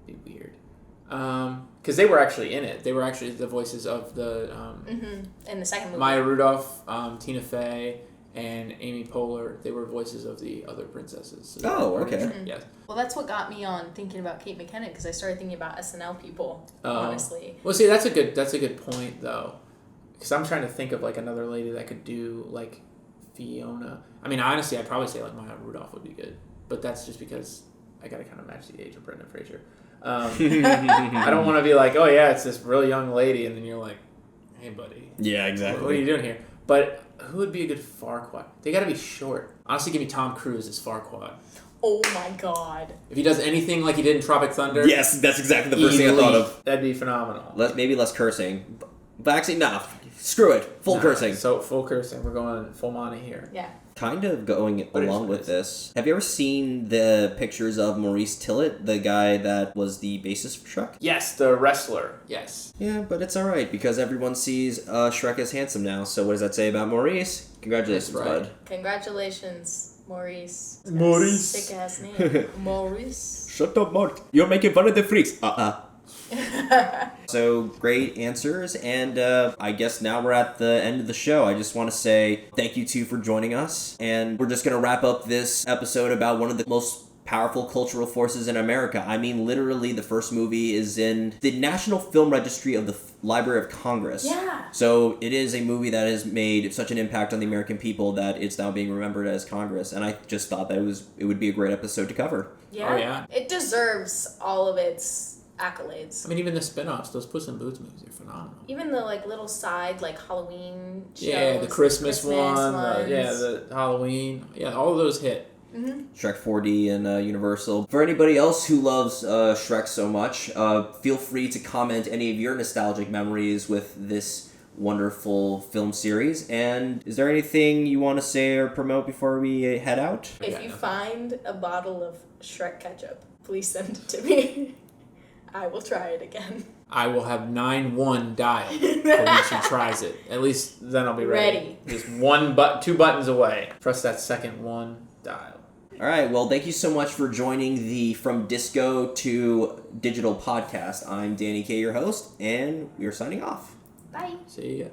It'd be weird. Because they were actually in it. They were actually the voices of the In the second movie. Maya Rudolph, Tina Fey, and Amy Poehler. They were voices of the other princesses. So they Oh, were okay. Yes. Well, that's what got me on thinking about Kate McKinnon, because I started thinking about SNL people, Oh. honestly. Well, see, that's a good point though, because I'm trying to think of like another lady that could do like Fiona. I mean, honestly, I'd probably say like Maya Rudolph would be good, but that's just because I gotta kind of match the age of Brendan Fraser. I don't want to be like, oh yeah, it's this really young lady, and then you're like, hey buddy. Yeah, exactly. What are you doing here? But who would be a good Farquaad? They gotta be short. Honestly, give me Tom Cruise as Farquaad. Oh my god. If he does anything like he did in Tropic Thunder. Yes, that's exactly the first thing I thought of. That'd be phenomenal. Maybe less cursing. But actually, no. Screw it. Full cursing. So, full cursing. We're going full Monty here. Yeah. Kind of going along with is. this. Have you ever seen the pictures of Maurice Tillett, the guy that was the bassist for Shrek? Yes, the wrestler. Yes. Yeah, but it's alright because everyone sees Shrek as handsome now. So what does that say about Maurice? Congratulations, That's right. bud. Congratulations, Maurice. Maurice. Sick ass name. Maurice. Shut up, Mark. You're making fun of the freaks. So great answers, and I guess now we're at the end of the show. I just want to say thank you two for joining us, and we're just going to wrap up this episode about one of the most powerful cultural forces in America. I mean, literally, the first movie is in the National Film Registry of the Library of Congress. Yeah. So it is a movie that has made such an impact on the American people that it's now being remembered as Congress, and I just thought that it would be a great episode to cover. Yeah. Oh, yeah. It deserves all of its accolades. I mean, even the spin-offs, those Puss in Boots movies are phenomenal. Even the little side Halloween shows. Yeah, the Christmas one. ones. The Halloween. Yeah, all of those hit. Mm-hmm. Shrek 4D and Universal. For anybody else who loves Shrek so much, feel free to comment any of your nostalgic memories with this wonderful film series. And is there anything you want to say or promote before we head out? If you find a bottle of Shrek ketchup, please send it to me. I will try it again. I will have 9-1 dialed for when she tries it. At least then I'll be ready. Just 2 buttons away. Press that second one, dial. All right, well, thank you so much for joining the From Disco to Digital podcast. I'm Danny K, your host, and we are signing off. Bye. See ya.